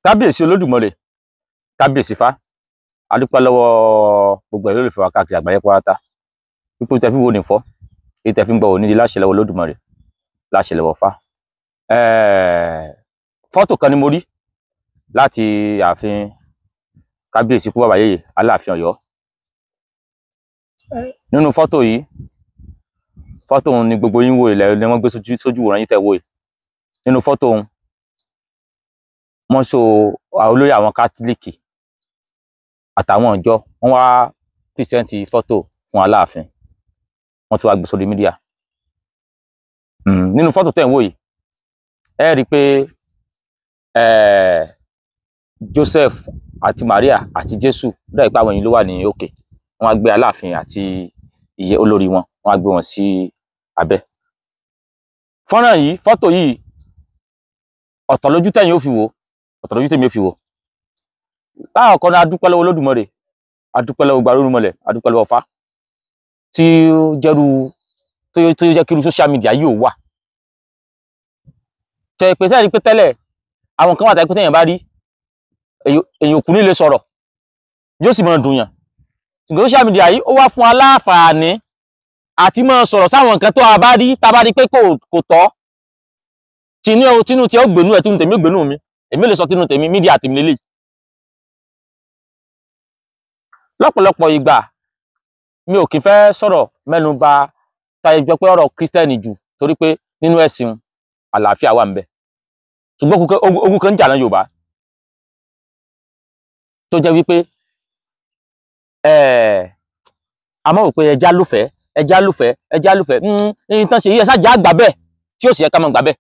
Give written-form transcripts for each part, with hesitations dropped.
kábíyèsí olódùmarè, kábíyèsí fá, a dúpẹ́ lọ́wọ́ gbogbo ẹ̀yin olólùfẹ́ wa káàkiri àgbáyé pátá pípé tẹ́ fi wo ní fọ́ èyí tẹ́ fi ń gbọ́ òní di láṣẹ lọ́wọ́ olódùmarè, láṣẹ lọ́wọ́ fá. Fọ́tò kan ni mo rí láti ààfin kábíyèsí kú bàbá yèyé aláàfin Ọ̀yọ́. Nínú fọ́tò yìí, fọ́tò òun ni gbogbo yín wò ilẹ̀ ni wọ́n gbé sójú wòran yín tẹ́ wò yìí. Nínú fọ́tò òun wọ́n so olórí àwọn kátólíìkì àtàwọn ìjọ wọ́n wá pìrìsẹ́ǹtì fọ́tò fún aláàfin, wọ́n tún wá gbé sórí mídíà. Nínú fọ́tò tẹ́ ń wò yìí ẹ rí i pé Joseph àti Maria àti Jésù dá ìpá àwọn yìí ló wà ní òkè, wọ́n wá gbé aláàfin àti ìyẹ́ olórí wọn, wọ́n wá gbé wọn sí abẹ́. Fọ́nrán yìí, fọ́tò yìí, ọ̀tọ̀ lójú tẹ́yin ó fi wò, ọ̀tọ̀ lójú tẹ́mi ó fi wò. Láàkọ́ ni a dúpẹ́ lọ́wọ́ Olódùmarè, a dúpẹ́ lọ́wọ́ Gbàrúrúmọlẹ̀, a dúpẹ́ lọ́wọ́ Fá tí ó jẹ́rú tó jẹ́ kí irú social media yìí ò wà. Tẹ́ pé sẹ́yìn pé tẹ́lẹ̀ àwọn kan wà tẹ́ pé tẹ́yìn bá rí èyàn òkú nílé sọ̀rọ̀ yóò sì mọ̀ dùn yàn. Ṣùgbọ́n social media yìí ó wá fún aláǹfààní àti mọ̀ sọ̀rọ̀ sáwọn nǹkan tó a bá rí tá a bá rí pé kò tọ́. Tinú tí ó gbénú ẹ̀, tinú tèmi ó gbénú mi, èmi lè sọ tinú tèmi, mídíà tèmi lélẹ̀. Lọ́pọ̀lọpọ̀ ìgbà mi ò kì í fẹ́ sọ̀rọ̀ mẹ́nu bà táyé jọ pé ọ̀rọ̀ Kírísítẹ́nì jù torí pé nínú ẹ̀sìn àlàáfíà wà ńbẹ̀. Ṣùgbọ́n ogun kan ń jà náà Yorùbá tó jẹ́ wípé a mọ̀ wípé ẹja lùfẹ́ ní tán ṣe yí ẹ̀sá jẹ́ àgbà bẹ́ẹ̀ tí ó sì yẹ ká mọ̀ gbà bẹ́ẹ̀.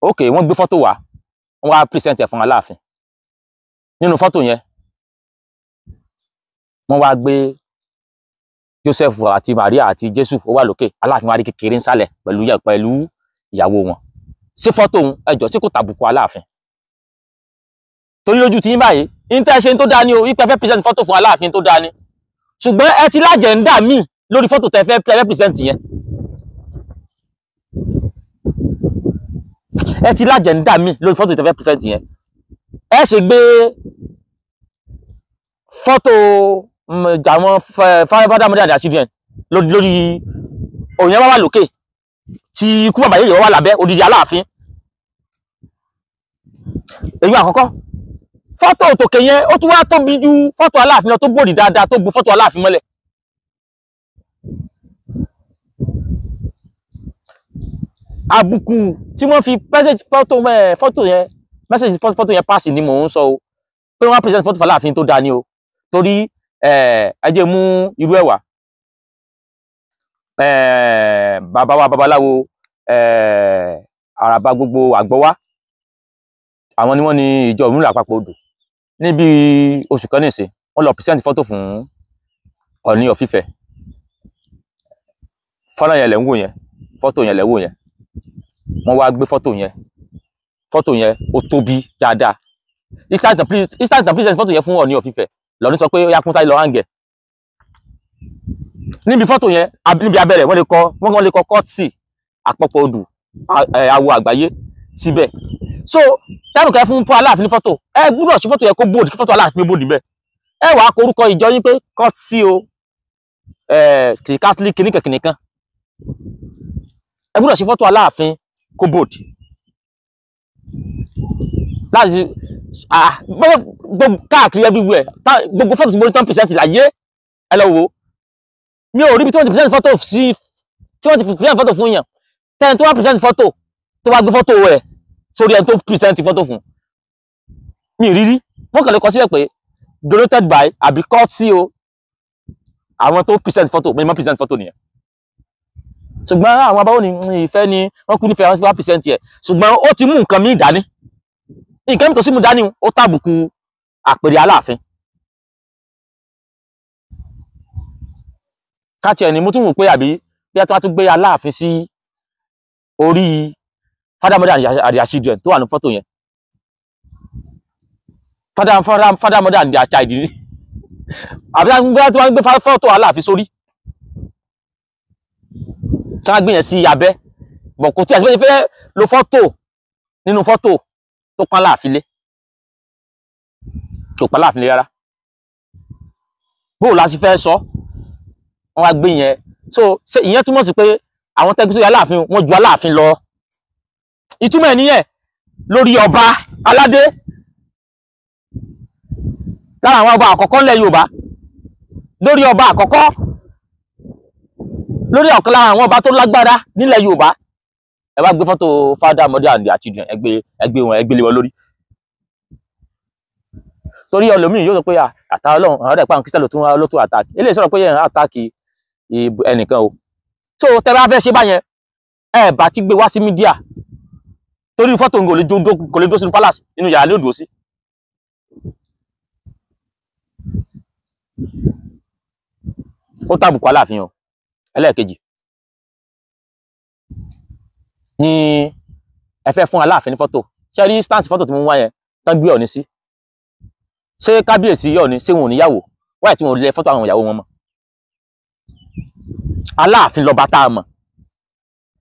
Ok, wọ́n gbé fọ́tò wá, wọ́n wá pìrìsẹ́ǹtì ẹ̀ fún aláàfin. Nínú fọ́tò yẹn wọ́n wá gbé Joseph àti Maria àti Jésù ó wà lókè, aláàfin wá rí kékeré nsàlẹ̀ pẹ̀lú ìyàwó wọn. Sí fọ́tò òun ẹjọ́ tí kò tàbùkù aláàfin torí lójú tí yín báyìí ní tẹ́ ṣe tó dáa ní o, wípé fẹ́ pìrìsẹ́ǹtì fọ́tò fún aláàfin tó dáa ní, ṣùgbọ́n ẹ ti lájẹ̀ndà míì lórí fọ́tò tẹ́ fẹ́ pìrìsẹ́ǹtì yẹn. Ẹ ti lájẹ̀ndà míì lórí fọ́tò tẹ́ fẹ́ pìrìsẹ́ǹtì yẹn. Ẹ ṣe gbé fọ́tò àwọn fádámọ́dá àti children lórí òun yẹn wá wà lókè tí ikú bàbá yèyé wà lábẹ́ odidi aláàfin. Èyí àkọ́kọ́, fọ́tò tòkè yẹn ó tún wá tóbi ju fọ́tò aláàfin lọ, tó bòdì dáadáa, tó bu fọ́tò aláàfin mọ́lẹ̀. Àbùkù tí wọ́n fi fọ́tò yẹn pàṣì ni mò ń sọ o, pé wọ́n present fọ́tò aláàfin tó dáa ní o, torí ẹ jẹ́ mú irú ẹ̀wà bàbá wa babaláwo àràbà gbogbo àgbọ́wá, àwọn ni wọ́n ní ìjọ ìmúlẹ̀ àpapọ̀ odò. Níbi oṣù kan nìsín wọ́n lọ present fọ́tò fún Ọọ̀ni of Ifẹ̀. Fọ́nrán yẹn lẹ̀ ń wò yẹn, fọ́tò yẹn lẹ̀ ń wò yẹn, wọ́n wá gbé fọ́tò yẹn ó tóbi dáadáa. Instant present fọ́tò yẹn fún Ọọ̀ni of Ifẹ̀ lọ́ní sọ pé ó yá kún sáré lọ hàngẹ̀. Níbi fọ́tò yẹn, níbi abẹ́rẹ́ wọ́n lè kọ kọ́ọ̀tì àpapọ̀ odù àwo àgbáyé síbẹ̀. So tábù kẹ́ fún aláàfin ní fọ́tò, ẹ gbúdọ̀ sí fọ́tò yẹn kó bòdì, kí fọ́tò aláàfin bòdì bẹ́ẹ̀. Ẹ wàá kọ orúkọ ìjọ yín pé kọ́ọ̀tì o Catholic kìnnìkan. Ẹ gbúdọ̀ sí fọ́tò aláàfin kó bòdì. Láti gbogbo káàkiri everywhere, gbogbo fọ́tò tí mo rí tán pìrìsẹ́ǹtì láyé ẹ lọ wò. Mi ò rí bí tí wọ́n ti pìrìsẹ́ǹtì fọ́tò sí, tí wọ́n ti pìrìsẹ́ǹtì fọ́tò fún yàn tẹ́ni tó wá pìrìsẹ́ǹtì fọ́tò tó wá gbé fọ́tò ẹ̀ sórí ẹni tó pìrìsẹ́ǹtì fọ́tò fún. Mi ò rí rí, wọ́n kàn lè kọ síbẹ̀ pé donated by àbí kọ́ọ̀tì o àwọn tó pìrìsẹ́ǹtì fọ́tò, mímọ́ pìrìsẹ́ǹtì fọ́tò nìyẹn. Ṣùgbọ́n àwọn abáwọ̀ ni ìfẹ́ ni wọ́n kú nífẹ̀ẹ́ wọn fi wá pìrìsẹ́ǹtì ẹ̀, ṣùgbọ́n ó ti mú nǹkan míì dání. Nǹkan míì tó sì mú dání ó tàbùkù àpèrè aláàfin. Káàtì ẹni mo tún wò pé àbí bí a tún gbé aláàfin sí orí fádámọ́dá àti children tó wà ní fọ́tò yẹn. Fádámọ́dá àti child ni àbí tí wọ́n gbé fọ́tò aláàfin sórí tí wọ́n gbé yẹn sí abẹ́ bọ̀ kò tí a ti fẹ́ lo fọ́tò nínú fọ́tò tó pọ́n láàfin lé kò pọ́n láàfin lé rárá bóò la sì fẹ́ sọ wọ́n wá gbé yẹn so ṣe ìyẹn túmọ̀ sí pé àwọn tẹ́gbẹ́ sórí aláàfin wọ́n ju aláàfin lọ ìtumọ̀ ẹ̀ nìyẹn lórí ọba aládé lára àwọn ọba àkọ́kọ́ ńlẹ̀ Yorùbá lórí ọba àkọ́kọ́ lórí ọ̀kan lára àwọn ọba tó lágbára nílẹ̀ Yorùbá ẹ bá gbé fọ́tò Father, Mother and their children ẹgbẹ́ wọn ẹgbẹ́ lé wọn lórí torí ọlọ́mìn yóò sọ pé àtà Ọlọ́run àwọn ọ̀dẹ̀ pàwọn Kristian ló tún àtàkì eléyìí sọ̀rọ̀ pé yẹn àtàkì ẹnìkan o so tẹ bá fẹ́ ṣe báyẹn ẹ bá ti gbé wá sí mídíà torí fọ́tò kò lè dó sínú palace inú yàrá ló dùn sí ó tàbùkù Aláàfin o ẹlẹ́ẹ̀kejì ni ẹ fẹ́ fún Aláàfin ní fọ́tò ṣe rí instance fọ́tò tí mo ń wá yẹn tán gbé Ọọ̀ni sí ṣé kábíyèsí Ọọ̀ni ṣé wọn ò níyàwó wáyé tí wọn ò lè fọ́tò àwọn ìyàwó wọn mọ́ Aláàfin lọ́ba tá a mọ̀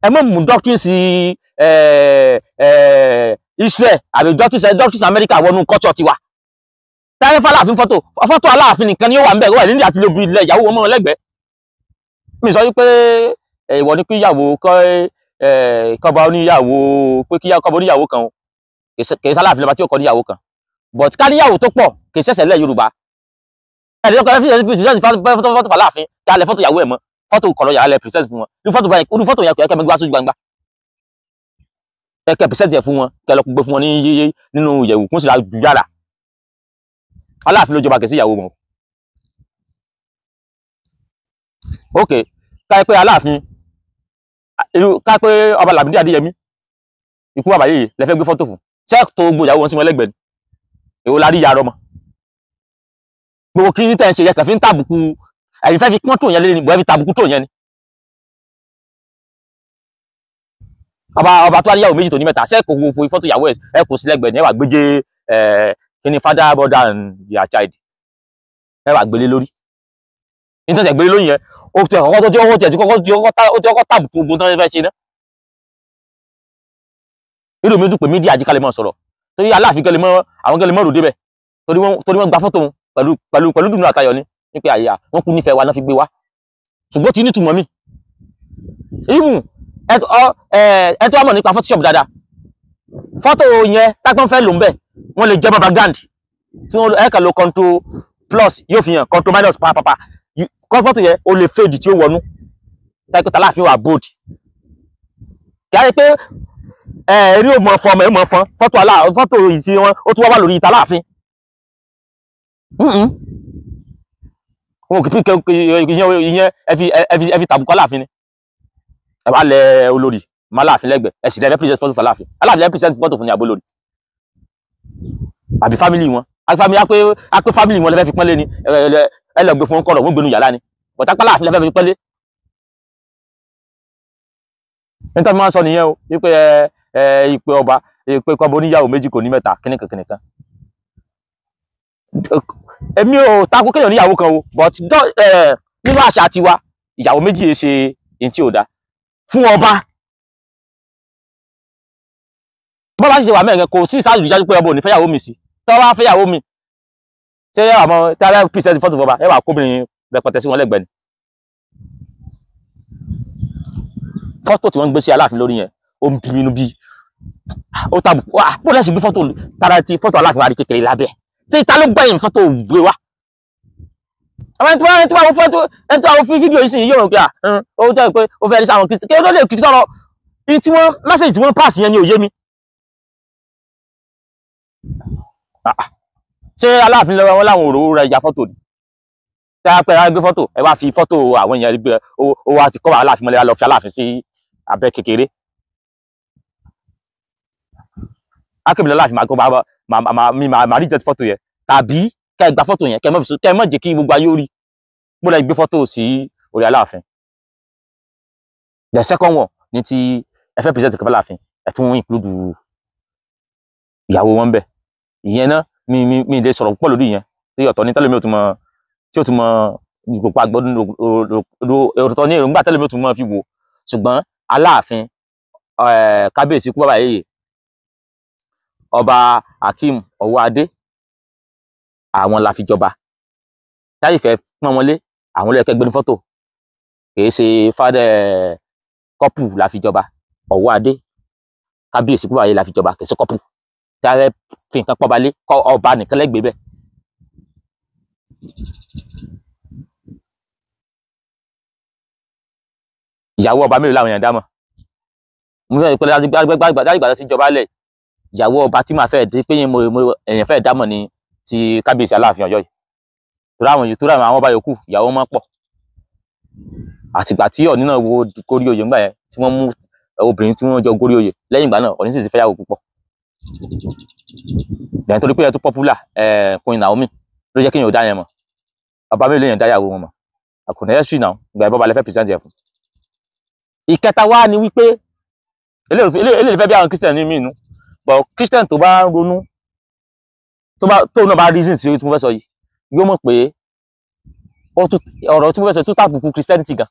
ẹ mọ̀ mú doctrines Israel àbí doctrines America wọnú culture tiwa táyé f'Aláàfin fọ́tò Aláàfin nìkan ni ó wà ń bẹ̀ wọ́n ní àti lóbi ilẹ̀ ìyàwó wọn mọ́ lẹ́gbẹ̀ẹ́ mi sọ wípé ìwọ ni kí ìyàwó kọ́ba oníyàwó pé kí kọ́ba oníyàwó kan o kì í s'Aláàfin lọ́ba tí ó kọ́ níyàwó kan but ká níyàwó tó pọ̀ kì í ṣẹ̀ṣẹ̀ lẹ̀ Yorùbá fọ́tò f'Aláàfin kí a lẹ fọ́tò ìyàwó ẹ̀ mọ́ fọ́tò kọ̀lọ̀ yàrá lẹ present fún wọn ní fọ́tò yẹn kẹ́kẹ́ mẹ́gbẹ́ sójú gbangba kẹ́kẹ́ present ẹ̀ fún wọn kẹ́ lọ gbé fún wọn ní yéyé nínú ìyẹ̀wù kún sí la ju yàrá Aláàfin ló jọba kì í sí ìyàwó wọn ok káyẹ pé Aláàfin káyẹ pé ọba Lámídì Adéyẹmí ikú bàbá yìí lẹ fẹ́ gbé fọ́tò fún sẹ́ẹ̀tò gbogbo ìyàwó wọn sí wọn lẹ́gbẹ̀ẹ́ èwo la rí yàrá ọmọ gbogbo kí tẹ́ ń ṣe yẹ kàn fi ń tàbùkù ẹ̀yin fẹ́ fi pọ́n tó yẹn lé ní bọ́ ẹ fi tàbùkù tó yẹn ni ọba tó wá níyàwó méjì tó ní mẹ́ta sẹ́ẹ̀ kò wo fọ́tò ìyàwó ẹ kò sí lẹ́gbẹ̀ẹ́ ni ẹ wà gbéjé kíni Father, Mother and their child ẹ wà gbélé lórí nítorí gbélé lórí yẹn ó ti ọkọ̀ tàbùkù gbogbo tó fẹ́ ṣe náà irú mi dùn pé mídíà àjíkálẹ̀ mọ́ sọ̀rọ̀ torí Aláàfin gẹ́lẹ́ mọ́ àwọn gẹ́lẹ́ mọ́ rò débẹ̀ torí wọ́n gba fọ́tò pẹ̀lú dùnú àtayọ̀ ni pé àyà wọ́n kú nífẹ̀ẹ́ wa náà fi gbé wá ṣùgbọ́n tí nítumọ̀ mi even ẹ tó wà mọ̀ nípa Photoshop dáadáa fọ́tò yẹn tápọ́n fẹ́ lò ń bẹ̀ wọ́n lè jẹ́ background tí wọ́n ẹ̀ka lo control plus yóò fi hàn control minus pàápàá kọ́ fọ́tò yẹn o lè fade tí ó wọnú táìpẹ́ tàláàfin wà bold kí á rí pé eré ò mọ̀ fọ́ ọmọ ẹ̀ mọ̀ fọ́n fọ́tò ìsí wọn ó tún wá lórí tàláàfin wọn kì í ìyẹn ẹ fi tàbùkù Aláàfin ni ẹ wá lẹ olórí má Aláàfin lẹ́gbẹ̀ẹ́ ẹ sì lẹ present fọ́tò fún Aláàfin Aláàfin lẹ present fọ́tò fún ní abolórí àbí family wọn a pé family wọn lẹ fẹ́ fi pọ́nlé ni ẹ lọ gbé fún kọ̀rọ̀ wọ́n gbénu yàrá ni bọ̀tá pálá Aláàfin lẹ fẹ́ fi pọ́nlé nítorí wọ́n sọ nìyẹn o wípé ìpè ọba ìpè kọ́ba oníyàwó méjì kò ní mẹ́ta kíníkan èmi ò takò kéèyàn níyàwó kan o but nínú àṣà tiwa ìyàwó méjì yìí ṣe èyí tí ò dá fún ọba bọ́ba sì ṣe wà mẹ́rin kò tí ì sáájú ìjájú pé ọba ò ní fẹ́yàwó mi sí tí wọ́n bá fẹ́yàwó mi ṣé ẹ wà mọ́ tí a bá pèsè fọ́tò fọba ẹ wà kóbìnrin rẹpẹtẹ sí wọn lẹ́gbẹ̀ẹ́ ni fọ́tò tí wọ́n gbé sí Aláàfin lórí yẹn ó ń bí inú bí ó tàbùkù bó lẹ́sìn gbé fọ́tò tara ti fọ́tò Aláàfin wa rí kékeré lábẹ́ tí ta ló gbẹ̀yìn fọ́tò gbé wá àwọn ẹni tí wọ́n fọ́tò ẹni tí wọ́n fi fídíò yìí sí yóò rò pé ó jẹ́ pé ó fẹ́ rí sáwọn Kristi kí ló lè kí sọ̀rọ̀ ní tí wọ́n mẹ́sẹ̀jì tí wọ́n pàṣẹ yẹn ni òye mi ṣé Aláàfin lọ́wọ́ wọn láwọn òróró rẹ̀ ya fọ́tò ni tí a pẹ́ ẹ gbé fọ́tò ẹ wá fi fọ́tò àwọn èèyàn rí gbé ó wá ti kọ́ Aláàfin mọ́lẹ́ lọ fi Aláàfin sí abẹ́ kékeré akébìlẹ̀ Aláàfin máa kọ́ máa rí jẹ́ fọ́tò yẹn tàbí kẹ́ ẹ gba fọ́tò yẹn kẹ́ ẹ má jẹ́ kí gbogbo ayé ó rí bó lẹ́ gbé fọ́tò sí orí Aláàfin the second one ní ti ẹ fẹ́ present kẹfẹ́ Aláàfin ẹ tún include ìyàwó wọn bẹ̀ ìyẹn náà mi ìdè sọ̀rọ̀ púpọ̀ lórí ìyẹn tí ọ̀tọ̀ ní tẹ́lẹ̀ mi ò tún mọ tí ó tún mọ gbogbo àgbọ̀dún ọ̀tọ̀ ní èròǹgbà tẹ́lẹ̀ mi ò tún mọ fi wò ṣùgbọ́n Aláàfin kábíyèsí kú bàbá yèyè ọba Hakeem Ọwọ́adé àwọn la fi jọba táyì fẹ́ pọ́n wọn lé àwọn ló yẹ kẹ́ gbé ní fọ́tò kìí ṣe fádẹ kọ́pù la fi jọba Ọwọ́adé kábíyèsí kúrò ayé la fi jọba kìí ṣe kọ́pù táyà fi nǹkan pọ́ba lé ọba nìkan lẹ́gbẹ̀ẹ́ bẹ́ẹ̀. ìyàwó ọba mélòó làwọn èèyàn dámọ̀ mo fẹ́ pé lágbàgbà tí jọba lẹ̀ ìyàwó ọba tí màá fẹ́ dé pé èèyàn fẹ́ dámọ̀ ni ti kábíyèsí Aláàfin Ọ̀yọ́ yìí torí àwọn ọba yòókù ìyàwó mọ́ pọ̀ àtìgbà tí Ọọ̀ni náà wo gorí oyè ńgbà yẹn tí wọ́n mú obìnrin tí wọ́n jọ gorí oyè lẹ́yìn ìgbà náà Ọọ̀ni sì ti fẹ́yàwó púpọ̀ lẹ́yìn torí pé ẹ tó popular Queen Naomi ló jẹ́ kéèyàn ò dá yẹn mọ̀ ọba mélòó yẹn dáyàwó wọn mọ̀ àkùnrin ẹ̀ṣin náà ìgbà ìbọba lẹ fẹ́ present yẹn fún. ìkẹta wá ni wípé eléyìí fẹ́ bí àwọn Christian ní mí nù but Christian tó bá ronú tó náà bá reason sí tí mo fẹ́ sọ yìí yóò mọ̀ pé ọ̀rọ̀ tí mo fẹ́ sọ tó tàbùkù Christianity gan.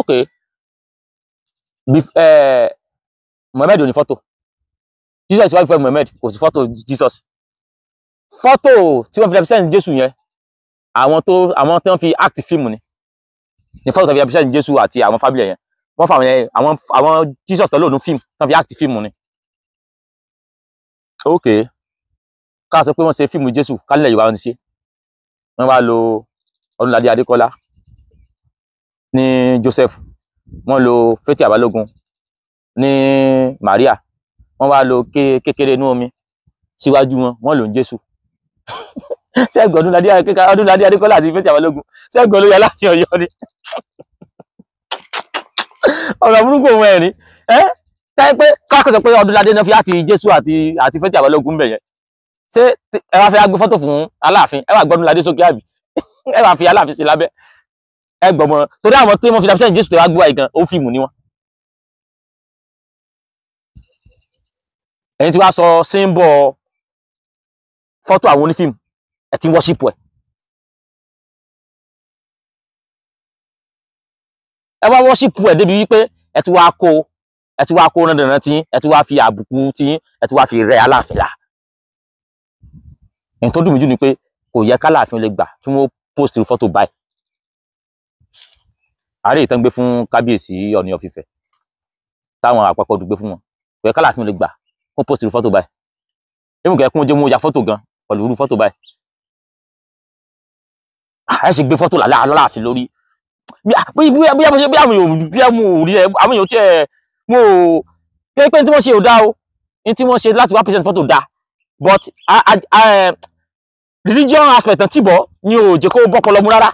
ok Mohammed ò ní fọ́tò Jesus wáyé fẹ́ Mohammed kò sí fọ́tò Jesus fọ́tò tí wọ́n fi represent Jésù yẹn àwọn tí wọ́n fi act fíìmù ni fọ́tò tó fi represent Jésù àti àwọn family yẹn wọ́n fa àwọn Jesus tó lòdùn fíìmù tó fi act fíìmù ni. ok ká sọ pé wọ́n ṣe fíìmù Jésù kálẹ̀ Yorùbá wọn ti ṣe wọ́n wá lo Ọdúnladé Adékọ́lá ní Joseph wọ́n lo Faith Abalógun ní Maria wọ́n wá lo kékeré inú omi síwájú wọ́n lò ń Jésù ṣẹ́gun Ọdúnladé Adékọ́lá àti Faith Abalógun ṣẹ́gun ló yẹ láti Ọ̀yọ́ ni ọ̀rọ̀ burúkú òun ẹ̀rín táyé pé káàkiri pé Ọdúnladé náà fi àti Jésù àti Faith Abalógun bẹ̀ yẹn ṣé ẹ wá fẹ́ gbé fọ́tò fún Aláàfin ẹ wá gbọ́ Ọdúnladé sókè àbí ẹ wá fi Aláàfin sí lábẹ́ ẹ gbọ́mọ torí àwọn tí wọ́n fi dàbíṣẹ́ Jésù tó wá gbé wa gan ó fíìmù ni wọ́n. ẹ̀yin tí wàá sọ símbọ̀ fọ́tò àwọn onífíìmù ẹ ti wọ́ṣípù ẹ wá wọ́ṣípù ẹ débi wípé ẹ ti wá kó dandan tí ẹ ti wá fi àbùkù tí ẹ ti wá fi rẹ Aláàfin là. ẹ̀yin tó dùn mí jù ni pé kò yẹ k'Aláàfin lè gbà kí wọ́n post fọ́tò báyìí. àárẹ̀ ìtàn gbé fún kábíyèsí Ọọ̀ni of Ifẹ̀ táwọn àpapọ̀ dùgbé fún wọn kò yẹ k'Aláàfin lè gbà kó post fọ́tò báyìí. èmi kò yẹ kí wọ́n jẹ́ mú ya fọ́tò gan pẹ̀lú irú fọ́tò báyìí. ẹ ṣe gbé fọ́tò Aláàfin lórí bí àwọn èèyàn tí ẹ mú o pé tí wọ́n ṣe ò dá o ní tí wọ́n ṣe láti wá present fọ́tò dá but religion aspect náà tìbọ̀ ni ò jẹ́ kó bọ́kọ lọ mú rárá.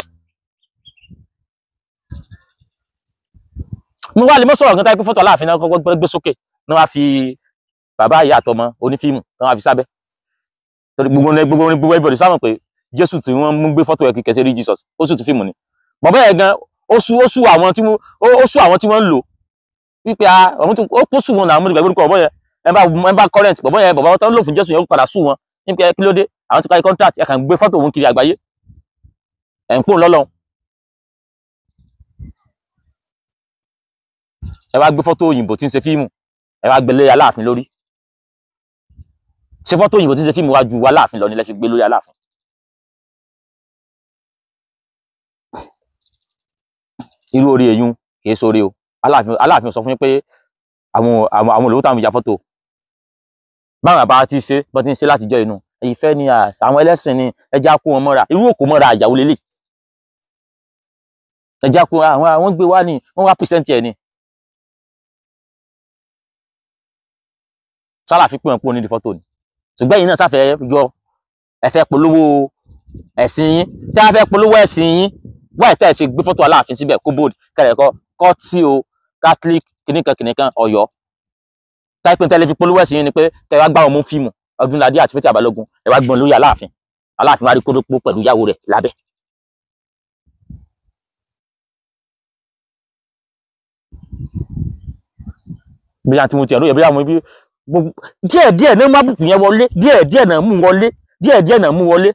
mo wá lè mọ́ sọ̀rọ̀ kan táyé pé fọ́tò Aláàfin náà kọ́kọ́ gbé sókè ní wọ́n á fi bàbá ìyá àtọmọ onífíìmù ní wọ́n á fi sábẹ́ torí gbogbo everybody sáwọn pé Jésù tí wọ́n mú gbé fọ́tò ẹ̀ kìkẹ́ sí rí Jesus ó sì tún fíìmù ni bàbá yẹn gan ó sú àwọn tí wọ́n ń lò wípé ó kó sú wọn náà mo ti gbàgbé ọ̀bọ yẹn ẹ bá current bàbá tó ń lò fún Jésù yẹn ó padà sú wọn nípa kí ló dé àwọn ti parí contract ẹ kàn gbé fọ́tò òun kiri àgbáyé ẹ̀ ń pò lọ́lọ́run ẹ wá gbé fọ́tò òyìnbó tí ń ṣe fíìmù ẹ wá gbé lé Aláàfin lórí ṣé fọ́tò òyìnbó tí ń ṣe fíìmù wá ju Aláàfin lọ ní lẹ́sẹ̀ gbé lórí Aláàfin. irú orí èyún kìí sórí o Aláàfin sọ fún yín pé àwọn olówó táwọn ìjà fọ́tò báwọn àbá ti ṣe bọ́ ti ń ṣe látijọ́ inú ìfẹ́ ni àwọn ẹlẹ́sìn ni ẹja kó wọn mọ́ra irú òkú mọ́ra àjàwó lélẹ̀ ẹja kó àwọn gbé wá ní wọ́n wá pìsẹ́ǹtì ẹ̀ ni sálàfi pé wọn pé onídìí fọ́tò ni ṣùgbọ́n yìí náà sáfẹ́ yọ ẹ̀fẹ́ polówó ẹ̀sìn yín tí a fẹ́ polówó ẹ̀sìn yín wáyé tẹ́ ẹ̀ ṣe gbé fọ́tò Aláàfin síbẹ̀ kó bóòdì kẹrẹ̀kọ́ kọ́tí o Catholic kìnìkan Ọ̀yọ́ táìpín tẹ́lẹ̀ fi polówó ẹ̀sìn yín ni pé kẹwàá gbá wọn mú fíìmù Ọdúnladé àti Faith Abalógun ẹ wá gbọ́n lórí Aláàfin wá rí kórópó pẹ̀lú ìyàwó rẹ̀ lábẹ́. bí a ti mú ti ẹ̀rọ yẹ bí àwọn ibi díẹ̀díẹ̀ náà má bùkún yẹn wọlé díẹ̀díẹ̀ náà mú wọlé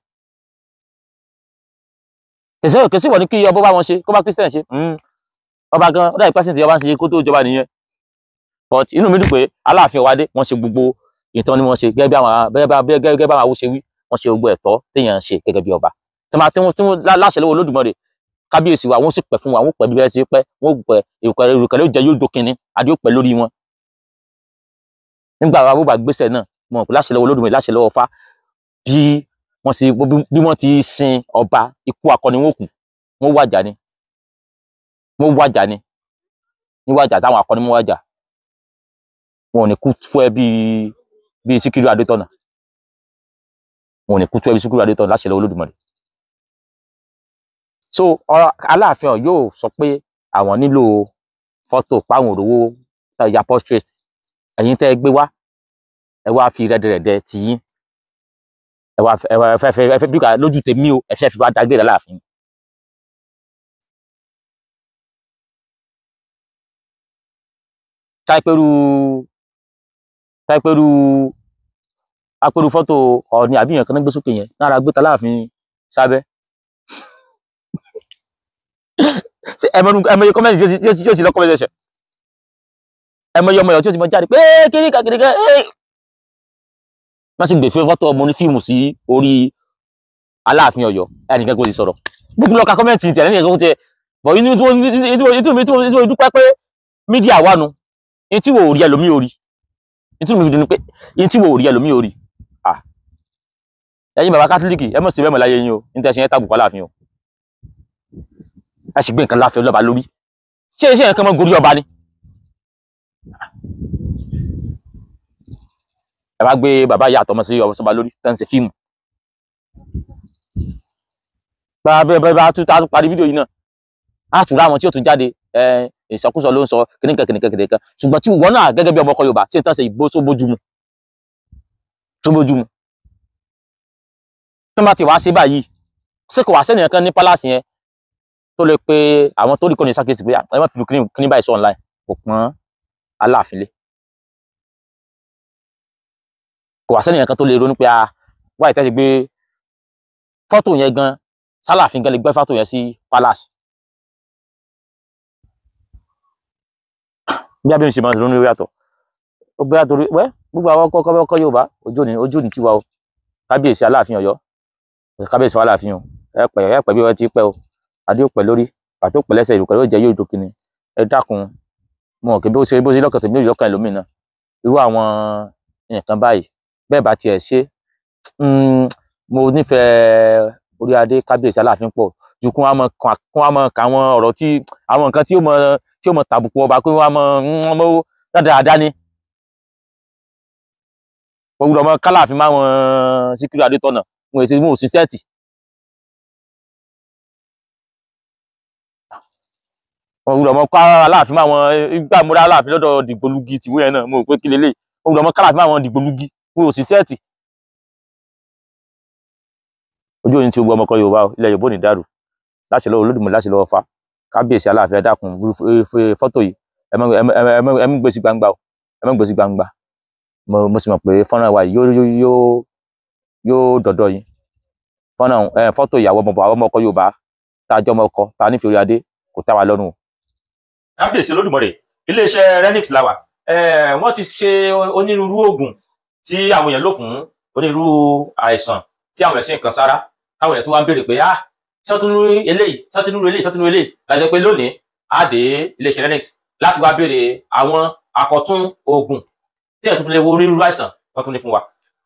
kèsì wọ̀ ní kí ọba bá wọn ṣe kó bá Christian ṣe ọba gan ọdá ìpásìn tí ọba ń ṣe kó tó jọba nìyẹn but inú mi dùn pé Aláàfin wa dé wọ́n ṣe gbogbo ìtàn ni wọ́n ṣe gẹ́gẹ́ bí àwọn awo ṣe wí wọ́n ṣe gbogbo ẹ̀tọ́ téèyàn ṣe gẹ́gẹ́ bí ọba tí wọ́n láṣẹ lọ́wọ́ Olódùmarè kábíyèsí wa wọ́n sì pẹ́ fún wa wọ́n pẹ́ bí bẹ́ẹ̀ sí pẹ́ wọ́n pẹ́ ìrùkẹ̀rẹ̀ ó jẹ́ yóò dókinni adé ó pẹ́ lórí wọn nígbà wa bó bá gbèsè náà mọ̀ pé láṣẹ lọ́wọ́ Olódùmarè láṣẹ lọ́wọ́ Ọ̀fà bí wọ́n ti sin ọba ikú akọni wọn kù wọ́n wàjà ni níwájà táwọn akọni mú wájà wọn ò ní kú fún ẹ bíi Síkírù Adétọ̀nà wọn ò ní kú fún ẹ bíi Síkírù Adétọ̀nà láṣẹ lọ́wọ́ Olódùmarè so Aláàfin yóò sọ pé àwọn nílò fọ́tò páwọn òrówó ya portrait ẹ̀yin tẹ́ gbé wá ẹ wá fi rẹ́dẹ̀rẹ́dẹ́ ti yín ẹ fẹ́ bí lójú tèmi o ẹ fẹ́ fi wá dágbére Aláàfin táìpẹ́rú fọ́tò Ọọ̀ni àbí èèyàn kan náà gbé sókè yẹn náà gbé t'Aláàfin sábẹ́ ẹmọye kọ́mẹ́ntì tí ó sì lọ kọ́mẹ́ntì ẹ̀ṣẹ̀ ẹmọye ọmọ ẹ̀ tí ó sì mọ jáde pé kiri kàkiri wọ́n sì gbé fọ́tò ọmọ onífíìmù sí orí Aláàfin Ọ̀yọ́ ẹnìkan kò sì sọ̀rọ̀ gbogbo lọ́ka kọ́mẹ́ntì tẹ̀lé nìkan kó tiẹ̀ bọ̀ inú mi dúpẹ́ pé mídíà wà nù ní tí wò ó rí ẹlòmíì orí nítorí mi fi dùn pé ní tí wò ó rí ẹlòmíì orí ẹ̀yin bàbá kátólíìkì ẹ mọ̀ sí bẹ́ẹ̀ mọ̀ láyé yín o ní tẹ̀sí yẹn tàbùkù Aláàfin o ẹ sì gbé nǹkan láfẹ́ lọ́ba lórí ṣé iṣẹ́ yẹn kan mọ́ gorí ọba ni ẹ bá gbé bàbá ìyá àtọmọ sí ọba lórí tó ń ṣe fíìmù bá tún parí fídíò yìí náà á tún rá àwọn tí ó tún jáde ìsọkúsọ ló ń sọ kìnìkan ṣùgbọ́n tí wọn náà gẹ́gẹ́ bí ọmọ ọkọ Yorùbá tí ń tán ṣe ìbò tó bójú mu tí wọ́n bá ti wá sí báyìí ṣé kò wá sẹ́nìyàn kan ní pálásì yẹn tó lè pe àwọn tó rí kọ́ni ṣàkíyèsí pé ẹ má fi lu kíní báyìí sọ online kò pọ́n Aláàfin lé kò wá sẹ́nìyàn kan tó lè ronú pé wáyé tẹ́ ṣe gbé fọ́tò yẹn gan s'Aláàfin gan lè gbé fọ́tò yẹn sí palace bí abẹ́mi ṣe máa ń ronú yàtọ̀ ó bẹ́ẹ̀ torí gbogbo àwọn ọkọ̀ Yorùbá ojú ní tiwa o kábíyèsí Aláàfin Ọ̀yọ́ kábíyèsí Aláàfin o ẹ pẹ́ bí wọ́n ti pẹ́ o adé ó pẹ́ lórí pàtó pẹ́ lẹ́sẹ̀ ìrùkẹ̀rẹ̀ ó jẹ́ yóò dókinni ẹ dákun mọ̀ kí bó ṣe lọ́kàn tèmi ò lọ́kàn ẹlòmíì náà irú àwọn nǹkan báyìí bẹ́ẹ̀ bá tiẹ̀ ṣe mo nífẹ̀ẹ́ orí adé kábíyèsí Aláàfin pọ̀ ju kún wa mọ̀ ká àwọn ọ̀rọ̀ tí àwọn nǹkan tí ó mọ̀ tàbùkù ọba pé wọ́n á mọ̀ dáadáa ní gbogbo ọmọ k'Aláàfin máa wọn Síkírù Adétọ̀nà wọn èsì mú òsì sẹ́ẹ̀tì wọn gbọ́dọ̀ mọ kọ́ Aláàfin máa wọn gbà múra Aláàfin lọ́dọ̀ dìgbòlugi tìwé yẹn náà mo rò pé kí lélẹ̀ wọn gbọ́dọ̀ mọ k'Aláàfin máa wọn dìgbòlugi wọn òsì sẹ́ẹ̀tì ojú òyìn tí gbogbo ọmọkọ Yorùbá ilẹ̀ Yorùbá ò ní dàrú láṣẹ lọ́wọ́ Olódùmarè láṣẹ lọ́wọ́ Ọ̀fà kábíyèsí Aláàfin ẹ dákun fọ́tò yìí ẹ mú gbé sí gbangba o ẹ mú gbé sí gbangba mo sì mọ̀ pé fọ́nrán wa yóò dọ̀dọ̀ yìí fọ́nrán fọ́tò ìyàwó ọmọkọ Yorùbá tá a jọ ọmọkọ tá a nífẹ̀ẹ́ orí adé kò tẹ́ wa lọ́rùn o. kábíyèsí Olódùmarè iléeṣẹ́ Renix làwà wọ́n ti ṣe onírúurú oògùn tí àwọn èèyàn lò fún onírúurú àìsàn tí àwọn èèyàn ṣe nǹkan sára táwọn èèyàn tó wá ń béèrè pé sọ́túnú eléyìí lájọ pé lónìí á dé iléeṣẹ́ Renix láti wá béèrè àwọn àkọ́tún oògùn tí ẹ̀ tún fi lè wo onírúurú àìsàn tó tún ní fún wa.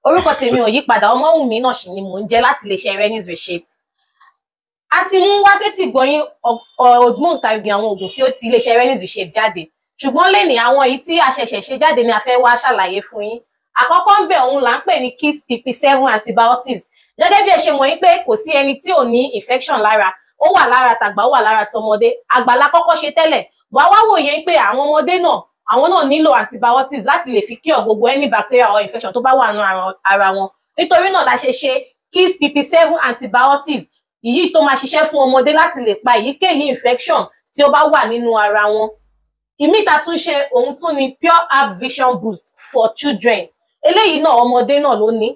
Orúkọ tèmi ò yí padà, Ọmọ́wùnmí náà sì ni mò ń jẹ́ láti iléeṣẹ́ Renix Reshape. A ti mú wá sétí gbọ̀yìn ògbóǹtarìgì àwọn oògùn tí ó ti iléeṣẹ́ Renix Reshape jáde, ṣùgbọ́n lẹ́ni àwọn èyí tí a ṣẹ̀ṣẹ̀ ṣe jáde ni a fẹ́ wá ṣàlàyé fún yín. Àkọ́kọ́ ń bẹ̀ òun là ń pè ní Kiss PP7 antibiotics. Gẹ́gẹ́ bí ẹ ṣe mọ̀ yín pé kò sí ẹni tí ò ní infection lára, ó wà lára tàgbà, ó wà lára tọmọdé. Àgbà la kọ́kọ́ ṣe tẹ́lẹ̀, wá wòye pé àwọn ọmọdé náà àwọn náà nílò antibiotics láti lè fi cure gbogbo any bacteria or infection tó bá wà nínú ara wọn. Nítorí náà la ṣe ṣe Kiss PP7 antibiotics yìí tó máa ṣiṣẹ́ fún ọmọdé láti lè pa èyíkéyìí infection tí ó bá wà nínú ara wọn. Ìmí ta tún ṣe òun tún ni Pure Herbs Vision Boost for Children. Eléyìí náà ọmọdé náà ló ní.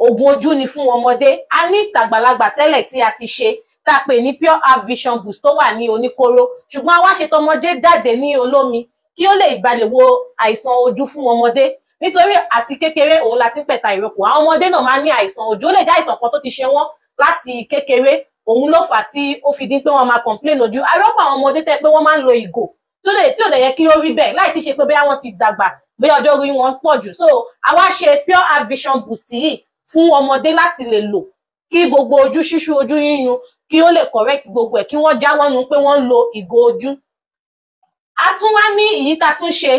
Oògùn ojú ni fún ọmọdé. A ní tàgbàlagbà tẹ́lẹ̀ tí a ti ṣe tá a pè ní Pure Herbs Vision Boost tó wà ní oníkóró, ṣùgbọ́n a wá ṣe tọmọdé jáde ní olómi kí ó lè balẹ̀ wo àìsàn ojú fún ọmọdé nítorí àti kékeré òun la ti ń pẹ̀ta ìrókò àwọn ọmọdé náà máa ń ní àìsàn ojú ó lè jẹ́ àìsàn kan tó ti ṣe wọ́n láti kékeré òun ló fà á tí ó fi di pé wọ́n máa complain ojú àìrọ́pọ̀ àwọn ọmọdé tẹ́ pé wọ́n máa ń lo ìgò tí ò lè yẹ kí ó rí bẹ́ẹ̀ láì tí ṣe pé bóyá wọ́n ti dàgbà bóyá ọjọ́ orí wọn pọ̀ jù so àwa ṣe Pure Eye Vision Boost yìí fún ọmọdé láti lè lò kí gbogbo ojú ṣíṣú ojú yíyún kí ó lè correct gbogbo ẹ̀ kí wọ́n jáwọ́ nu pé wọ́n ń lo ìgò ojú. A tún wá ní èyí tá a tún ṣe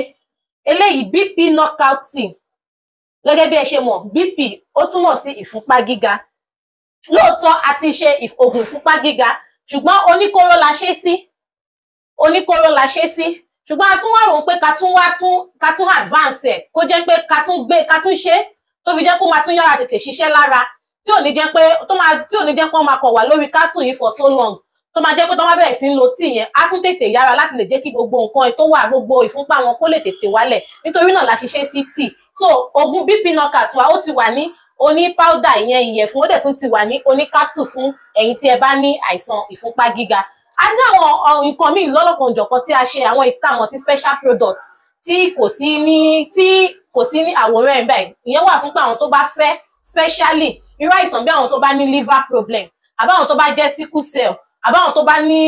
eléyìí BP knockout tea gẹ́gẹ́ bí ẹ ṣe mọ̀ BP ó túmọ̀ sí ìfúnpá gíga lóòótọ́ a ti ṣe oògùn ìfúnpá gíga ṣùgbọ́n oníkóró la ṣe sí ṣùgbọ́n a tún wá rò pé ká tún advance ẹ̀ kó jẹ́ pé ká tún ṣe tó fi jẹ́ kó máa tún yára tètè ṣiṣẹ́ lára tí ò ní jẹ́ pé wọ́n máa kọ̀ wá lórí capsule yìí for so long tó máa jẹ́ pé tó máa bẹ̀rẹ̀ sí ń lo tíì yẹn á tún tètè yára láti lè jẹ́ kí gbogbo nǹkan tó wà gbogbo ìfúnpá wọn kó lè tètè wálẹ̀ nítorí náà la ṣiṣẹ́ sí tíì so oògùn BP knockout wa ó ti wà ní oní powder ìyẹn ìyẹ̀fun ó dẹ̀ tún ti wà ní oní capsule fún ẹ̀yin tí ẹ bá ní àìsàn ìfúnpá gíga a ní àwọn nǹkan míì lọ́lọ́kan-ò-jọ̀kan tí a ṣe àwọn ìtàmọ̀ sí special product tí kò sí ní àwòrán ẹ̀ báyìí ìyẹn wà fún pé àwọn tó bá fẹ́ specially irú àìsàn bí àwọn tó bá ní liver problem àbáwọn tó bá jẹ́ sickle cell àbáwọn tó bá ní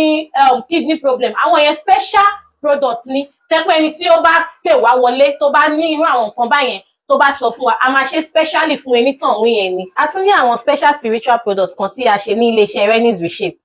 kidney problem àwọn yẹn special product ni tẹ́pẹ́ ẹni tí ó bá pè wá wọlé tó bá ní irú àwọn nǹkan báyẹn tó bá sọ fún wa a máa ṣe specially fún ẹni tàn wí yẹn ni. A tún ní àwọn special spiritual products kan tí a ṣe ní iléeṣẹ́ Renis Reshape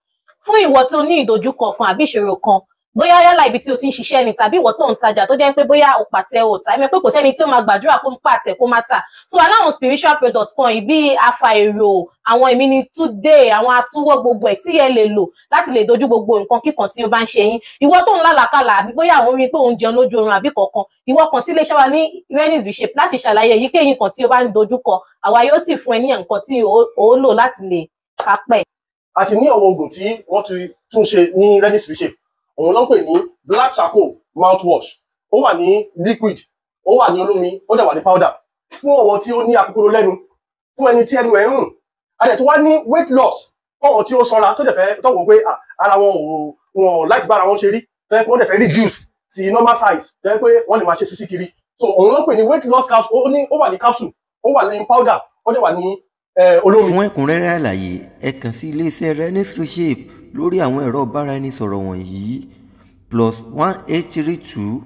fún ìwọ tó ní ìdojúkọ kan àbí ìṣòro kan bóyá yálà ibi tí o ti ń ṣiṣẹ́ ni tàbí ìwọ tó ń tajà tó jẹ́ pé bóyá o pàtẹ o tà ẹ̀mẹ́ pé kò sẹ́ni tí ó máa gbàdúrà kó pàtẹ kó má tà so aláwọn spiritual products kan yìí bí afa èrò àwọn ìmínitúdé àwọn atúwọ́ gbogbo ẹ̀ tí ẹ lè lò láti lè dojú gbogbo nǹkan kíkan tí o bá ń ṣe yín ìwọ tó ń lálàkàlà àbí bóyá àwọn orin pé òun jẹun lójú oorun àbí kọ̀ọ̀kan ìwọ kàn sí iléeṣẹ́ wa ní Renis Reshape láti ṣàlàyé èyíkéyìí nǹkan tí o bá ń dojúkọ àwa yóò sì fún ẹ ní nǹkan tí o lò láti lè kápẹ́. A ti ní àwọn oògùn tí wọ́n ti tún ṣe ní Renis Reshape òun ló ń pè ní black charcoal mouthwash ó wà ní liquid ó wà ní olómi ó dẹ̀ wà ní powder fún àwọn tí ó ní akókòrò lẹ́nu fún ẹni tí ẹnu ẹ̀ ń rùn a dẹ̀ tún wá ní weight loss fún àwọn tí ó sanra tó dẹ̀ fẹ́ tọ́wọ́ pé ara wọn láti bára wọn ṣe rí tẹ́ pé wọ́n dẹ̀ fẹ́ reduce sí normal size tẹ́ pé wọ́n lè máa ṣe sísí kiri so òun ló ń pè ní weight loss capsule ó wà ní capsule ó wà ní powder ó dẹ̀ wà ní olómi. Fún ẹ̀kúnrẹ́rẹ́ àlàyé ẹ kàn sí iléeṣẹ́ Renis Reshape lórí àwọn ẹ̀rọ ìbáraẹnisọ̀rọ̀ wọ̀nyí +1832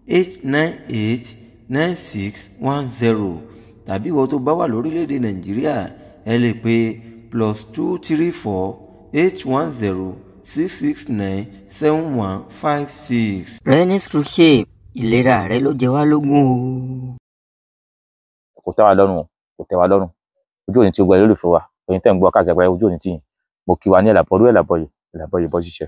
898 9610 tàbí ìwọ tó bá wà lórílẹ̀‐èdè Nàìjíríà ẹ lè pè +234 810 669 7156. Renis Reshape ìlera rẹ ló jẹ wá lógún o. Kò tẹ́ wa lọ́rùn ojú òní tí ó gbọ́ ẹ lólùfẹ́ wa ẹ̀yin tẹ́ ń gbọ́ káàkiri ojú òní tí mo kí wa ní ẹ̀làbọ̀yè bọ́ ṣiṣẹ́.